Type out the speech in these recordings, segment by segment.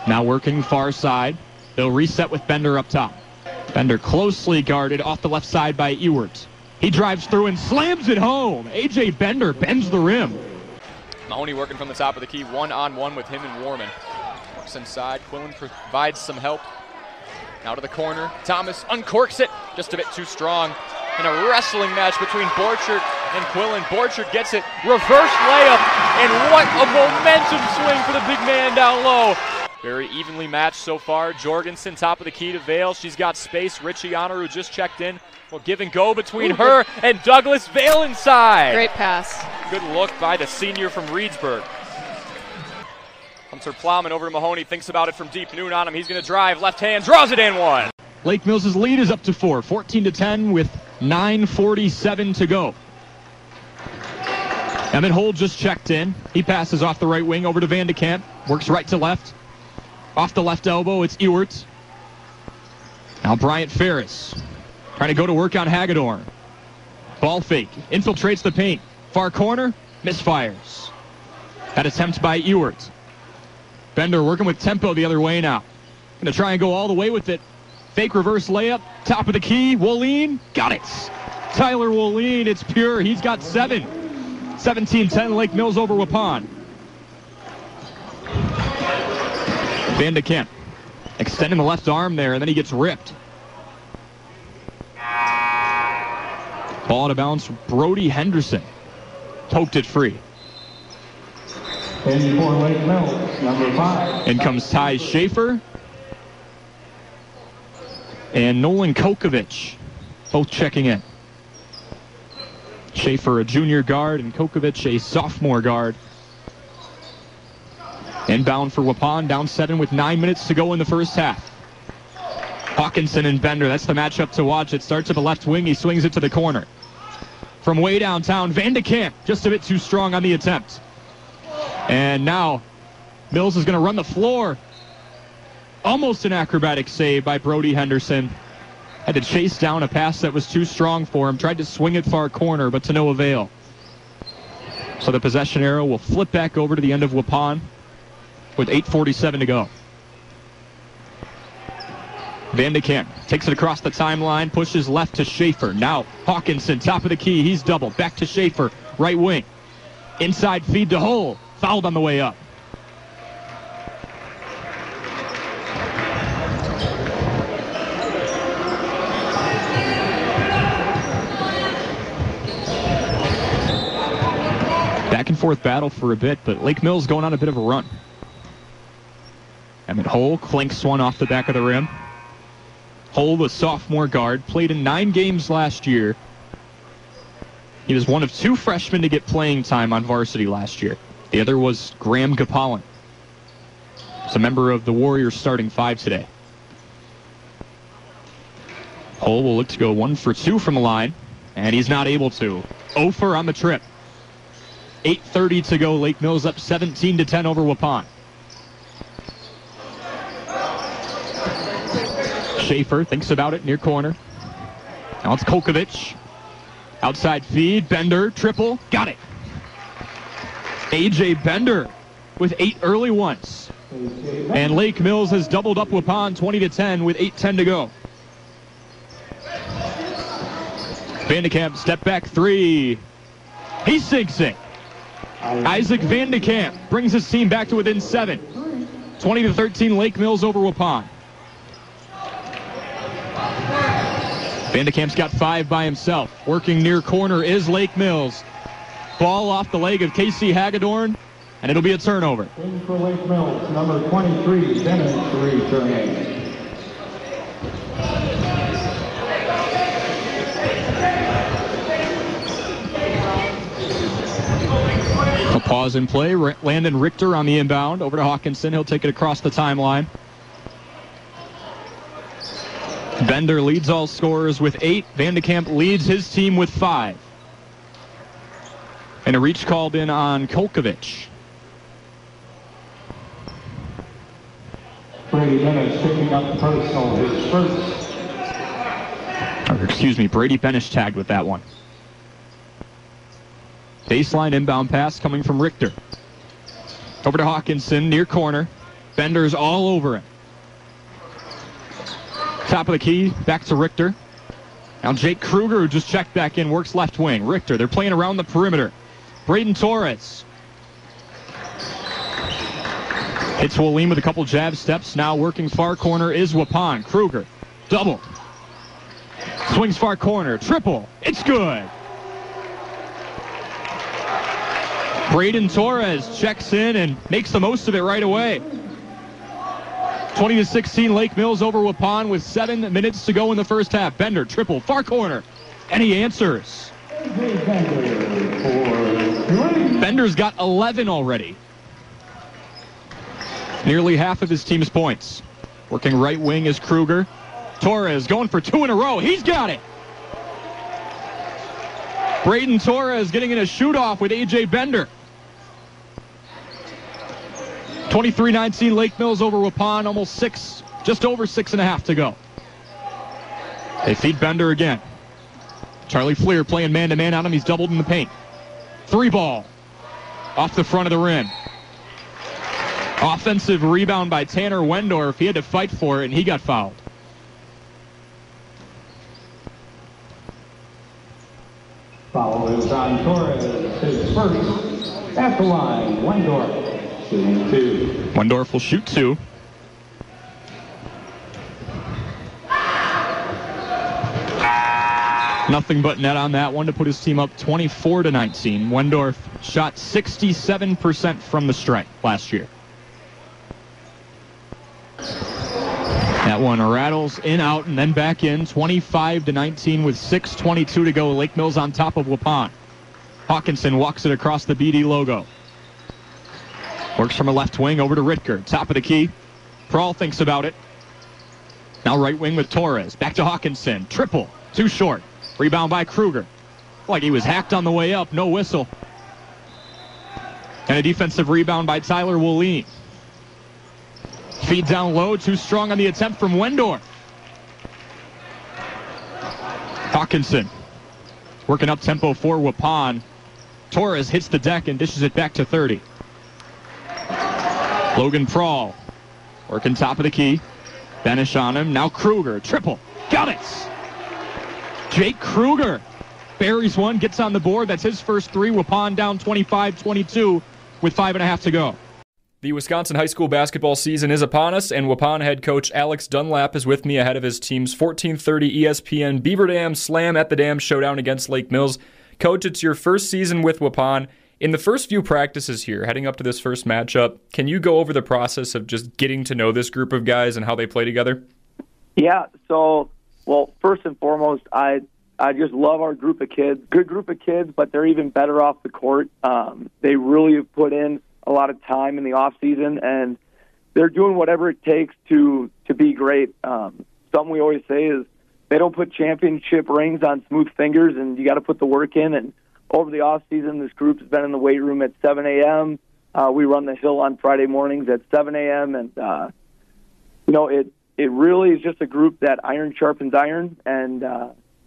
Now working far side. They'll reset with Bender up top. Bender closely guarded off the left side by Ewert. He drives through and slams it home. A.J. Bender bends the rim. Mahoney working from the top of the key, one-on-one with him and Warman. Works inside. Quillen provides some help. Now to the corner. Thomas uncorks it. Just a bit too strong. In a wrestling match between Borchert and Quillen. Borchert gets it. Reverse layup. And what a momentum swing for the big man down low. Very evenly matched so far. Jorgensen top of the key to Vale. She's got space. Richie Honor, who just checked in, will give and go between her and Douglas. Vale inside. Great pass. Good look by the senior from Reedsburg. Hunter Plowman over to Mahoney. Thinks about it from deep. Noon on him. He's going to drive. Left hand. Draws it in one. Lake Mills' lead is up to 4. 14-10 with 9:47 to go. Emmett Holt just checked in. He passes off the right wing over to Van de Kamp. Works right to left. Off the left elbow, it's Ewert. Now Bryant Ferris trying to go to work on Hagedorn. Ball fake. Infiltrates the paint. Far corner. Misfires. That attempt by Ewert. Bender working with tempo the other way now. Going to try and go all the way with it. Fake reverse layup. Top of the key. Woline. Got it. Tyler Woline. It's pure. He's got 7. 17-10 Lake Mills over Waupun. Van de Kamp extending the left arm there, and then he gets ripped. Ball out of bounds. Brody Henderson poked it free. In for Lake Mills, number 5. In comes Ty Schaefer and Nolan Kokovic, both checking in. Schaefer, a junior guard, and Kokovic, a sophomore guard. Inbound for Waupun, down 7 with 9 minutes to go in the first half. Hawkinson and Bender, that's the matchup to watch. It starts at the left wing, he swings it to the corner. From way downtown, Van de Kamp, just a bit too strong on the attempt. And now, Mills is going to run the floor. Almost an acrobatic save by Brody Henderson. Had to chase down a pass that was too strong for him. Tried to swing it far corner, but to no avail. So the possession arrow will flip back over to the end of Waupun with 8:47 to go. Van de Kamp takes it across the timeline, pushes left to Schaefer. Now Hawkinson, top of the key, he's doubled. Back to Schaefer, right wing. Inside feed to Hull, fouled on the way up. Back and forth battle for a bit, but Lake Mills going on a bit of a run. Emmett Hull clinks one off the back of the rim. Hull, the sophomore guard, played in 9 games last year. He was one of 2 freshmen to get playing time on varsity last year. The other was Graham Gapalin. He's a member of the Warriors starting 5 today. Hull will look to go 1 for 2 from the line, and he's not able to. 0 for on the trip. 8:30 to go. Lake Mills up 17-10 over Waupun. Schaefer thinks about it near corner. Now it's Kokovic. Outside feed. Bender. Triple. Got it. A.J. Bender with 8 early ones. And Lake Mills has doubled up Waupun 20-10 with 8:10 to go. Van de Kamp, step back 3. He sinks it. Isaac Van de Kamp brings his team back to within 7. 20-13 Lake Mills over Waupun. Van de Kamp's got 5 by himself. Working near corner is Lake Mills. Ball off the leg of Casey Hagedorn, and it'll be a turnover. In for Lake Mills, number 23, Dennis returning. A pause in play. Landon Richter on the inbound. Over to Hawkinson. He'll take it across the timeline. Bender leads all scorers with 8. Van de Kamp leads his team with 5. And a reach called in on Kolkovic. Brady Benish picking up personal, his first. Brady Benish tagged with that one. Baseline inbound pass coming from Richter. Over to Hawkinson, near corner. Bender's all over it. Top of the key, back to Richter. Now Jake Kruger, who just checked back in, works left wing. Richter, they're playing around the perimeter. Braden Torres. Hits Waleem with a couple jab steps. Now working far corner is Waupun. Kruger, double. Swings far corner, triple. It's good. Braden Torres checks in and makes the most of it right away. 20-16 Lake Mills over Waupun with 7 minutes to go in the first half. Bender, triple, far corner, and he answers. Bender's got 11 already. Nearly half of his team's points. Working right wing is Kruger. Torres going for 2 in a row. He's got it. Braden Torres getting in a shoot-off with A.J. Bender. 23-19 Lake Mills over Waupun, almost 6, just over 6.5 to go. They feed Bender again. Charlie Fleer playing man-to-man on him. He's doubled in the paint. 3 ball off the front of the rim. Offensive rebound by Tanner Wendorf. He had to fight for it, and he got fouled. Foul is on Torres, his first. At the line, Wendorf, shooting 2. Wendorf will shoot 2. Nothing but net on that one to put his team up 24-19. Wendorf shot 67% from the stripe last year. That one rattles in, out, and then back in. 25-19 with 6:22 to go. Lake Mills on top of Waupun. Hawkinson walks it across the BD logo. Works from a left wing over to Ritker. Top of the key. Prawl thinks about it. Now right wing with Torres. Back to Hawkinson. Triple. Too short. Rebound by Kruger. Like he was hacked on the way up. No whistle. And a defensive rebound by Tyler Wooleen. Feed down low, too strong on the attempt from Wendorf. Hawkinson working up tempo for Waupun. Torres hits the deck and dishes it back to 30. Logan Prawl working top of the key. Benish on him. Now Kruger, triple. Got it! Jake Kruger buries one, gets on the board. That's his first 3. Waupun down 25-22 with 5.5 to go. The Wisconsin high school basketball season is upon us, and Waupun head coach Alex Dunlap is with me ahead of his team's 14:30 ESPN Beaver Dam Slam at the Dam showdown against Lake Mills. Coach, it's your first season with Waupun. In the first few practices here, heading up to this first matchup, can you go over the process of just getting to know this group of guys and how they play together? Yeah, so, well, first and foremost, I just love our group of kids. Good group of kids, but they're even better off the court. They really have put in a lot of time in the off season, and they're doing whatever it takes to be great. Something we always say is they don't put championship rings on smooth fingers, and you got to put the work in. And over the off season, this group has been in the weight room at 7 a.m. We run the hill on Friday mornings at 7 a.m. And it really is just a group that iron sharpens iron, and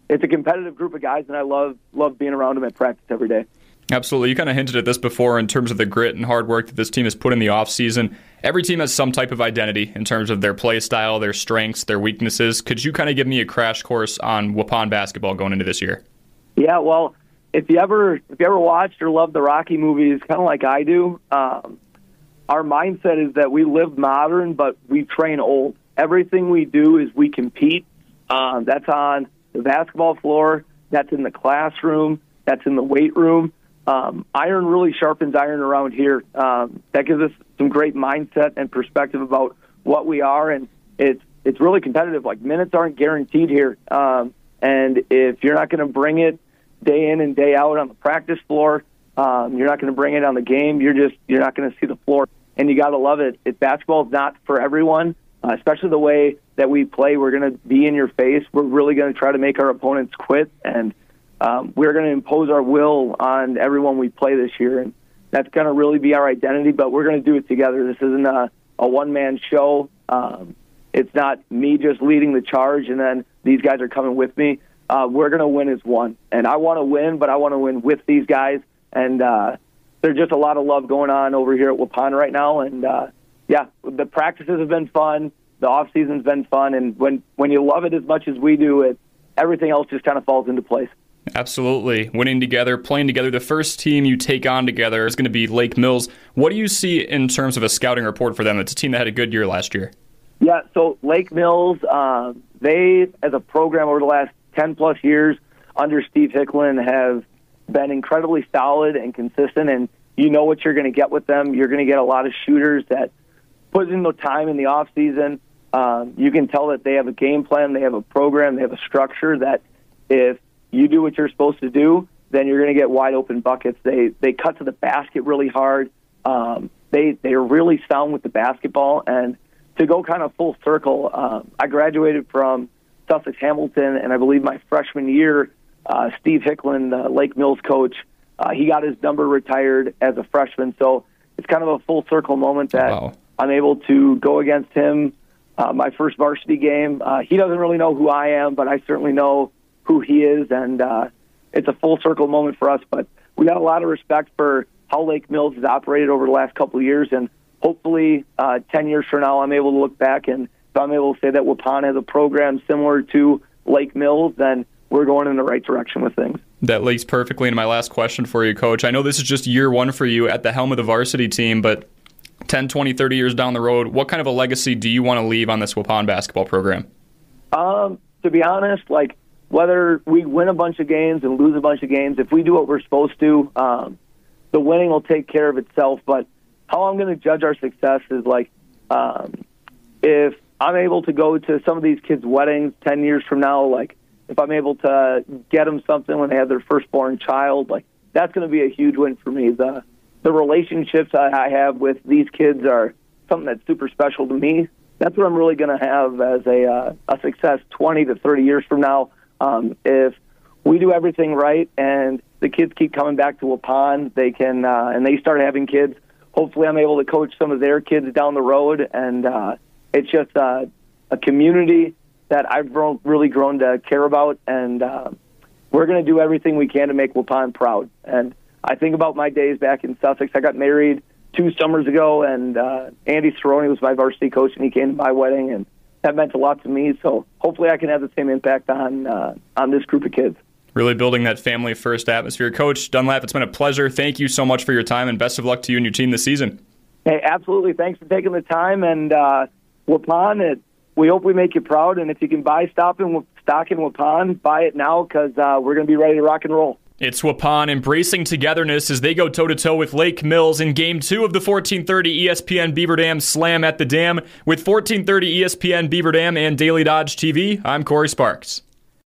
it's a competitive group of guys, and I love being around them at practice every day. Absolutely. You kind of hinted at this before in terms of the grit and hard work that this team has put in the offseason. Every team has some type of identity in terms of their play style, their strengths, their weaknesses. Could you kind of give me a crash course on Waupun basketball going into this year? Yeah, well, if you ever watched or loved the Rocky movies, kind of like I do, our mindset is that we live modern, but we train old. Everything we do is we compete. That's on the basketball floor. That's in the classroom. That's in the weight room. Iron really sharpens iron around here. That gives us some great mindset and perspective about what we are, and it's really competitive. Like, minutes aren't guaranteed here, and if you're not going to bring it day in and day out on the practice floor, you're not going to bring it on the game. You're not going to see the floor, and you got to love it. Basketball is not for everyone, especially the way that we play. We're going to be in your face. We're really going to try to make our opponents quit, and we're going to impose our will on everyone we play this year, and that's going to really be our identity, but we're going to do it together. This isn't a one-man show. It's not me just leading the charge and then these guys are coming with me. We're going to win as one, and I want to win, but I want to win with these guys, and there's just a lot of love going on over here at Waupun right now, and yeah, the practices have been fun. The off season's been fun, and when you love it as much as we do, everything else just kind of falls into place. Absolutely. Winning together, playing together. The first team you take on together is going to be Lake Mills. What do you see in terms of a scouting report for them? It's a team that had a good year last year. Yeah, so Lake Mills, they, as a program over the last 10-plus years under Steve Hicklin, have been incredibly solid and consistent, and you know what you're going to get with them. You're going to get a lot of shooters that put in the time in the off season. You can tell that they have a game plan, they have a program, they have a structure that if you do what you're supposed to do, then you're going to get wide open buckets. They cut to the basket really hard. They're really sound with the basketball. And to go kind of full circle, I graduated from Sussex Hamilton, and I believe my freshman year, Steve Hicklin, the Lake Mills coach, he got his number retired as a freshman. So it's kind of a full circle moment that I'm able to go against him. My first varsity game. He doesn't really know who I am, but I certainly know who he is, and it's a full circle moment for us. But we got a lot of respect for how Lake Mills has operated over the last couple of years, and hopefully 10 years from now I'm able to look back, and if I'm able to say that Waupun has a program similar to Lake Mills, then we're going in the right direction with things. That leads perfectly into my last question for you, Coach. I know this is just year one for you at the helm of the varsity team, but 10, 20, 30 years down the road, what kind of a legacy do you want to leave on this Waupun basketball program? To be honest, whether we win a bunch of games and lose a bunch of games, if we do what we're supposed to, the winning will take care of itself. But how I'm going to judge our success is if I'm able to go to some of these kids' weddings 10 years from now, if I'm able to get them something when they have their firstborn child, that's going to be a huge win for me. The relationships I have with these kids are something that's super special to me. That's what I'm really going to have as a success 20 to 30 years from now. If we do everything right and the kids keep coming back to Waupun, they can, and they start having kids, hopefully I'm able to coach some of their kids down the road. And it's just a community that I've really grown to care about. And we're going to do everything we can to make Waupun proud. And I think about my days back in Sussex. I got married 2 summers ago, and Andy Cerrone was my varsity coach, and he came to my wedding, and that meant a lot to me. So hopefully I can have the same impact on this group of kids. Really building that family-first atmosphere. Coach Dunlap, it's been a pleasure. Thank you so much for your time, and best of luck to you and your team this season. Hey, absolutely. Thanks for taking the time. And Waupun, we hope we make you proud. And if you can buy stock in Waupun, buy it now, because we're going to be ready to rock and roll. It's Waupun embracing togetherness as they go toe-to-toe with Lake Mills in Game 2 of the 1430 ESPN Beaver Dam Slam at the Dam. With 1430 ESPN Beaver Dam and Daily Dodge TV, I'm Corey Sparks.